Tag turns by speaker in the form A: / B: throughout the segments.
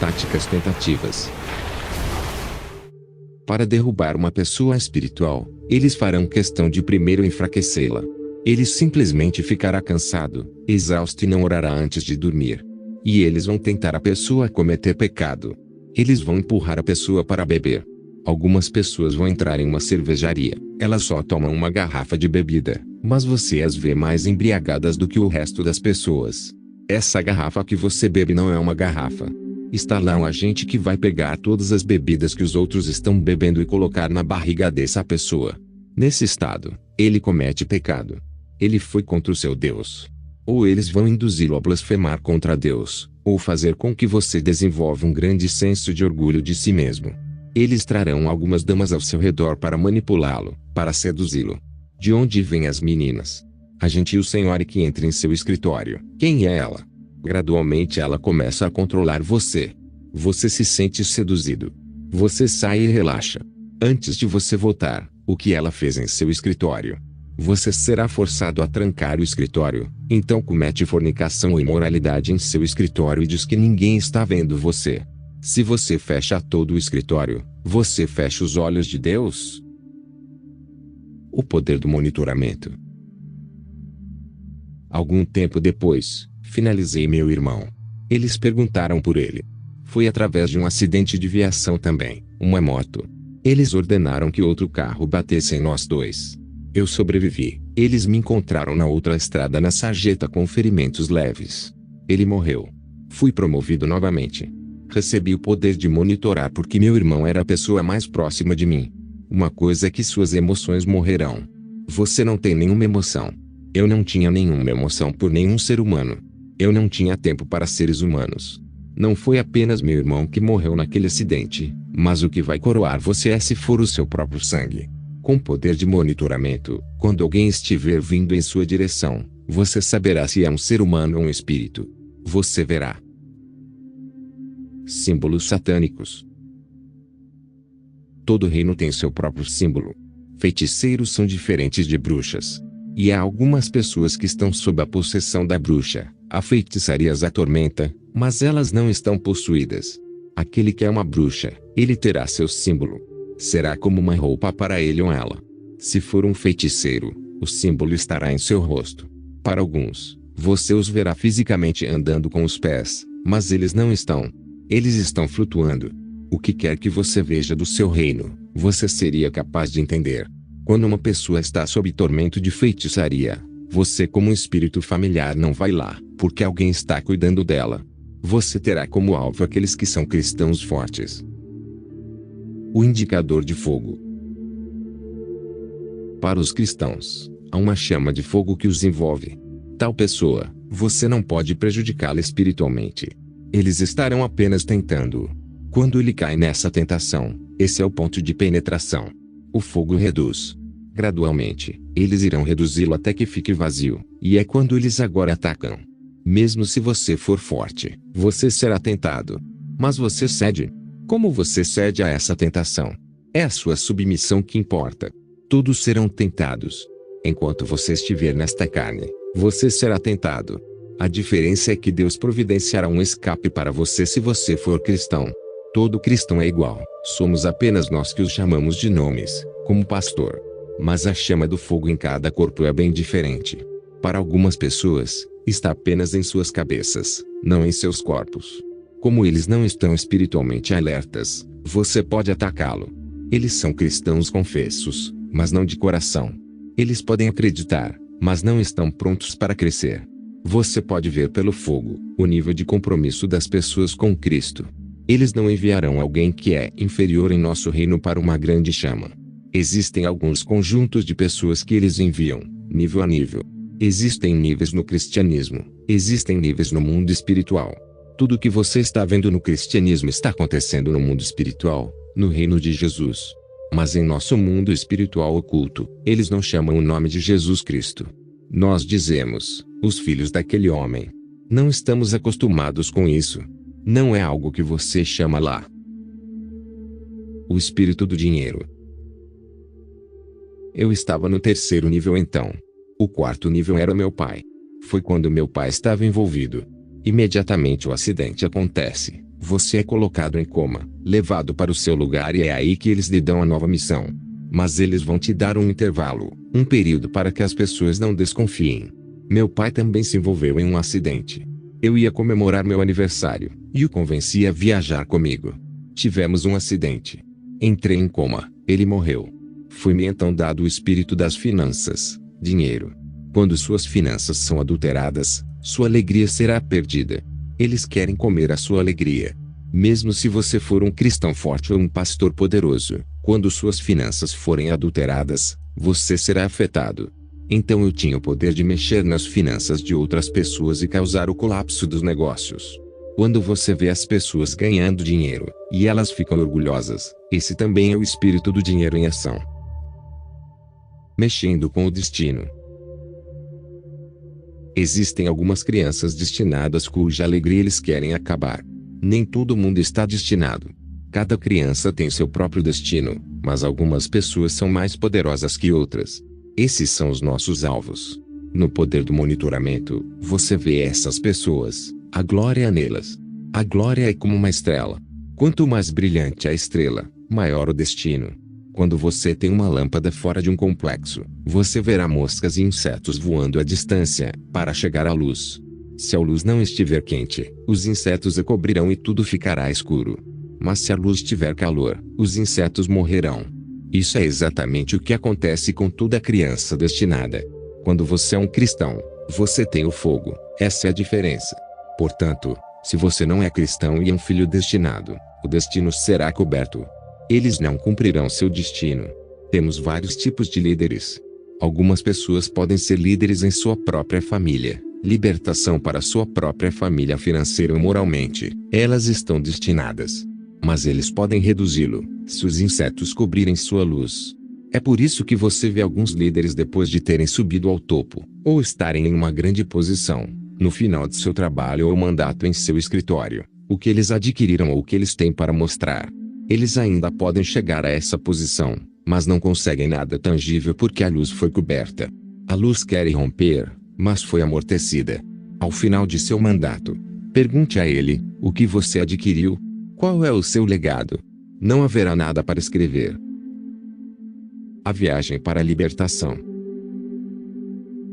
A: táticas tentativas. Para derrubar uma pessoa espiritual, eles farão questão de primeiro enfraquecê-la. Ele simplesmente ficará cansado, exausto e não orará antes de dormir. E eles vão tentar a pessoa a cometer pecado. Eles vão empurrar a pessoa para beber. Algumas pessoas vão entrar em uma cervejaria. Elas só tomam uma garrafa de bebida, mas você as vê mais embriagadas do que o resto das pessoas. Essa garrafa que você bebe não é uma garrafa. Está lá um agente que vai pegar todas as bebidas que os outros estão bebendo e colocar na barriga dessa pessoa. Nesse estado, ele comete pecado. Ele foi contra o seu Deus. Ou eles vão induzi-lo a blasfemar contra Deus, ou fazer com que você desenvolva um grande senso de orgulho de si mesmo. Eles trarão algumas damas ao seu redor para manipulá-lo, para seduzi-lo. De onde vêm as meninas? A gentil senhora que entra em seu escritório. Quem é ela? Gradualmente ela começa a controlar você. Você se sente seduzido. Você sai e relaxa. Antes de você voltar, o que ela fez em seu escritório? Você será forçado a trancar o escritório, então comete fornicação ou imoralidade em seu escritório e diz que ninguém está vendo você. Se você fecha todo o escritório, você fecha os olhos de Deus? O poder do monitoramento. Algum tempo depois, finalizei meu irmão. Eles perguntaram por ele. Foi através de um acidente de viação também, uma moto. Eles ordenaram que outro carro batesse em nós dois. Eu sobrevivi. Eles me encontraram na outra estrada na sarjeta com ferimentos leves. Ele morreu. Fui promovido novamente. Recebi o poder de monitorar porque meu irmão era a pessoa mais próxima de mim. Uma coisa é que suas emoções morrerão. Você não tem nenhuma emoção. Eu não tinha nenhuma emoção por nenhum ser humano. Eu não tinha tempo para seres humanos. Não foi apenas meu irmão que morreu naquele acidente, mas o que vai coroar você é se for o seu próprio sangue. Com poder de monitoramento, quando alguém estiver vindo em sua direção, você saberá se é um ser humano ou um espírito. Você verá. Símbolos satânicos. Todo reino tem seu próprio símbolo. Feiticeiros são diferentes de bruxas. E há algumas pessoas que estão sob a possessão da bruxa. A feitiçaria as atormenta, mas elas não estão possuídas. Aquele que é uma bruxa, ele terá seu símbolo. Será como uma roupa para ele ou ela. Se for um feiticeiro, o símbolo estará em seu rosto. Para alguns, você os verá fisicamente andando com os pés, mas eles não estão. Eles estão flutuando. O que quer que você veja do seu reino, você seria capaz de entender. Quando uma pessoa está sob tormento de feitiçaria, você como um espírito familiar não vai lá, porque alguém está cuidando dela. Você terá como alvo aqueles que são cristãos fortes. O indicador de fogo. Para os cristãos, há uma chama de fogo que os envolve. Tal pessoa, você não pode prejudicá-la espiritualmente. Eles estarão apenas tentando. Quando ele cai nessa tentação, esse é o ponto de penetração. O fogo reduz. Gradualmente, eles irão reduzi-lo até que fique vazio, e é quando eles agora atacam. Mesmo se você for forte, você será tentado. Mas você cede. Como você cede a essa tentação? É a sua submissão que importa. Todos serão tentados. Enquanto você estiver nesta carne, você será tentado. A diferença é que Deus providenciará um escape para você se você for cristão. Todo cristão é igual, somos apenas nós que os chamamos de nomes, como pastor. Mas a chama do fogo em cada corpo é bem diferente. Para algumas pessoas, está apenas em suas cabeças, não em seus corpos. Como eles não estão espiritualmente alertas, você pode atacá-lo. Eles são cristãos confessos, mas não de coração. Eles podem acreditar, mas não estão prontos para crescer. Você pode ver pelo fogo o nível de compromisso das pessoas com Cristo. Eles não enviarão alguém que é inferior em nosso reino para uma grande chama. Existem alguns conjuntos de pessoas que eles enviam, nível a nível. Existem níveis no cristianismo, existem níveis no mundo espiritual. Tudo o que você está vendo no cristianismo está acontecendo no mundo espiritual, no reino de Jesus. Mas em nosso mundo espiritual oculto, eles não chamam o nome de Jesus Cristo. Nós dizemos, os filhos daquele homem. Não estamos acostumados com isso. Não é algo que você chama lá. O espírito do dinheiro. Eu estava no terceiro nível então. O quarto nível era meu pai. Foi quando meu pai estava envolvido. Imediatamente o acidente acontece. Você é colocado em coma, levado para o seu lugar e é aí que eles lhe dão a nova missão. Mas eles vão te dar um intervalo, um período para que as pessoas não desconfiem. Meu pai também se envolveu em um acidente. Eu ia comemorar meu aniversário, e o convenci a viajar comigo. Tivemos um acidente. Entrei em coma, ele morreu. Foi-me então dado o espírito das finanças, dinheiro. Quando suas finanças são adulteradas, sua alegria será perdida. Eles querem comer a sua alegria. Mesmo se você for um cristão forte ou um pastor poderoso, quando suas finanças forem adulteradas, você será afetado. Então eu tinha o poder de mexer nas finanças de outras pessoas e causar o colapso dos negócios. Quando você vê as pessoas ganhando dinheiro, e elas ficam orgulhosas, esse também é o espírito do dinheiro em ação. Mexendo com o destino. Existem algumas crianças destinadas cuja alegria eles querem acabar. Nem todo mundo está destinado. Cada criança tem seu próprio destino, mas algumas pessoas são mais poderosas que outras. Esses são os nossos alvos. No poder do monitoramento, você vê essas pessoas, a glória é nelas. A glória é como uma estrela. Quanto mais brilhante a estrela, maior o destino. Quando você tem uma lâmpada fora de um complexo, você verá moscas e insetos voando à distância, para chegar à luz. Se a luz não estiver quente, os insetos a cobrirão e tudo ficará escuro. Mas se a luz tiver calor, os insetos morrerão. Isso é exatamente o que acontece com toda criança destinada. Quando você é um cristão, você tem o fogo, essa é a diferença. Portanto, se você não é cristão e é um filho destinado, o destino será coberto. Eles não cumprirão seu destino. Temos vários tipos de líderes. Algumas pessoas podem ser líderes em sua própria família. Libertação para sua própria família financeira ou moralmente. Elas estão destinadas. Mas eles podem reduzi-lo, se os insetos cobrirem sua luz. É por isso que você vê alguns líderes depois de terem subido ao topo, ou estarem em uma grande posição, no final de seu trabalho ou mandato em seu escritório, o que eles adquiriram ou o que eles têm para mostrar. Eles ainda podem chegar a essa posição, mas não conseguem nada tangível porque a luz foi coberta. A luz quer irromper, mas foi amortecida. Ao final de seu mandato, pergunte a ele, o que você adquiriu? Qual é o seu legado? Não haverá nada para escrever. A viagem para a libertação.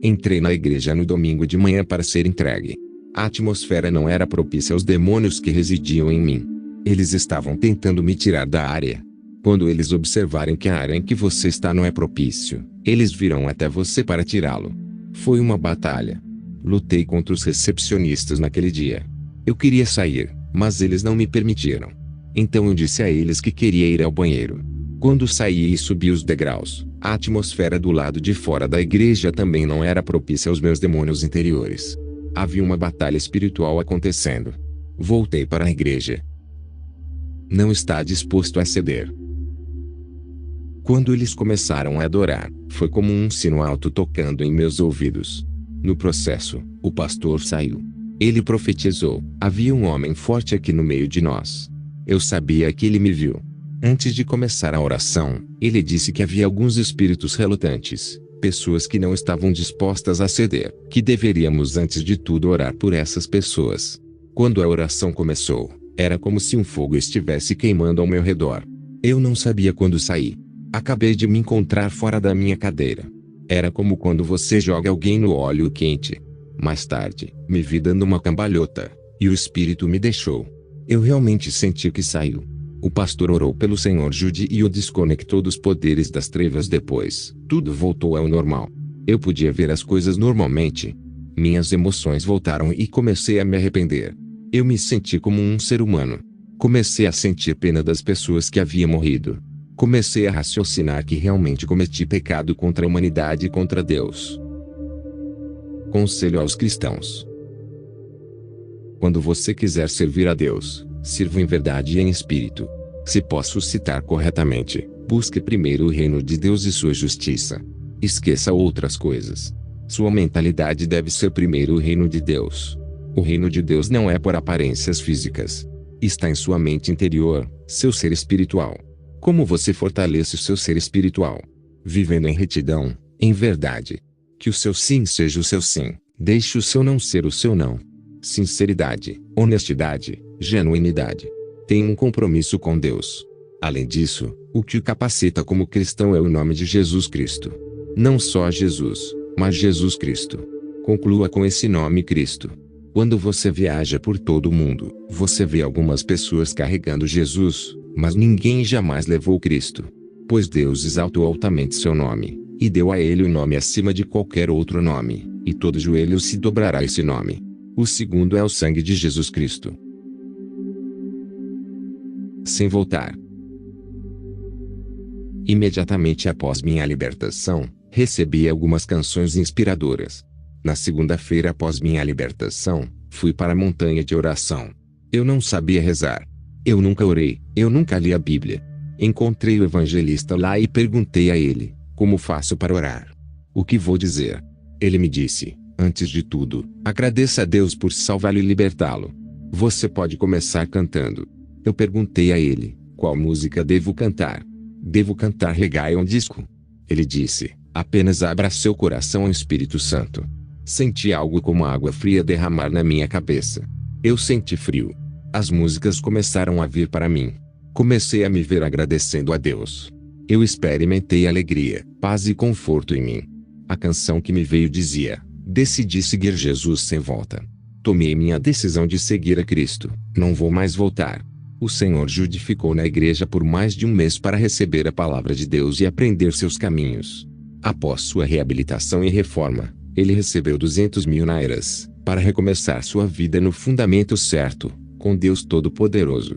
A: Entrei na igreja no domingo de manhã para ser entregue. A atmosfera não era propícia aos demônios que residiam em mim. Eles estavam tentando me tirar da área. Quando eles observarem que a área em que você está não é propício, eles virão até você para tirá-lo. Foi uma batalha. Lutei contra os recepcionistas naquele dia. Eu queria sair, mas eles não me permitiram. Então eu disse a eles que queria ir ao banheiro. Quando saí e subi os degraus, a atmosfera do lado de fora da igreja também não era propícia aos meus demônios interiores. Havia uma batalha espiritual acontecendo. Voltei para a igreja. Não está disposto a ceder. Quando eles começaram a adorar, foi como um sino alto tocando em meus ouvidos. No processo, o pastor saiu. Ele profetizou: havia um homem forte aqui no meio de nós. Eu sabia que ele me viu. Antes de começar a oração, ele disse que havia alguns espíritos relutantes, pessoas que não estavam dispostas a ceder, que deveríamos antes de tudo orar por essas pessoas. Quando a oração começou, era como se um fogo estivesse queimando ao meu redor. Eu não sabia quando saí. Acabei de me encontrar fora da minha cadeira. Era como quando você joga alguém no óleo quente. Mais tarde, me vi dando uma cambalhota, e o espírito me deixou. Eu realmente senti que saiu. O pastor orou pelo Senhor Jude e o desconectou dos poderes das trevas depois. Tudo voltou ao normal. Eu podia ver as coisas normalmente. Minhas emoções voltaram e comecei a me arrepender. Eu me senti como um ser humano. Comecei a sentir pena das pessoas que haviam morrido. Comecei a raciocinar que realmente cometi pecado contra a humanidade e contra Deus. Conselho aos cristãos. Quando você quiser servir a Deus, sirva em verdade e em espírito. Se posso citar corretamente, busque primeiro o reino de Deus e sua justiça. Esqueça outras coisas. Sua mentalidade deve ser primeiro o reino de Deus. O reino de Deus não é por aparências físicas. Está em sua mente interior, seu ser espiritual. Como você fortalece o seu ser espiritual? Vivendo em retidão, em verdade. Que o seu sim seja o seu sim, deixe o seu não ser o seu não. sinceridade, honestidade, genuinidade. Tenha um compromisso com Deus. Além disso, o que o capacita como cristão é o nome de Jesus Cristo. Não só Jesus, mas Jesus Cristo. Conclua com esse nome Cristo. Quando você viaja por todo o mundo, você vê algumas pessoas carregando Jesus, mas ninguém jamais levou Cristo. Pois Deus exaltou altamente seu nome, e deu a ele o nome acima de qualquer outro nome, e todo joelho se dobrará a esse nome. O segundo é o sangue de Jesus Cristo. Sem voltar. Imediatamente após minha libertação, recebi algumas canções inspiradoras. Na segunda-feira após minha libertação, fui para a montanha de oração. Eu não sabia rezar. Eu nunca orei, eu nunca li a Bíblia. Encontrei o evangelista lá e perguntei a ele, como faço para orar? O que vou dizer? Ele me disse, antes de tudo, agradeça a Deus por salvá-lo e libertá-lo. Você pode começar cantando. Eu perguntei a ele, qual música devo cantar? Devo cantar Reggae on Disco? Ele disse, apenas abra seu coração ao Espírito Santo. Senti algo como água fria derramar na minha cabeça. Eu senti frio. As músicas começaram a vir para mim. Comecei a me ver agradecendo a Deus. Eu experimentei alegria, paz e conforto em mim. A canção que me veio dizia, decidi seguir Jesus sem volta. Tomei minha decisão de seguir a Cristo, não vou mais voltar. O Senhor Jude ficou na igreja por mais de um mês para receber a palavra de Deus e aprender seus caminhos. Após sua reabilitação e reforma, ele recebeu 200 mil nairas, para recomeçar sua vida no fundamento certo, com Deus Todo-Poderoso.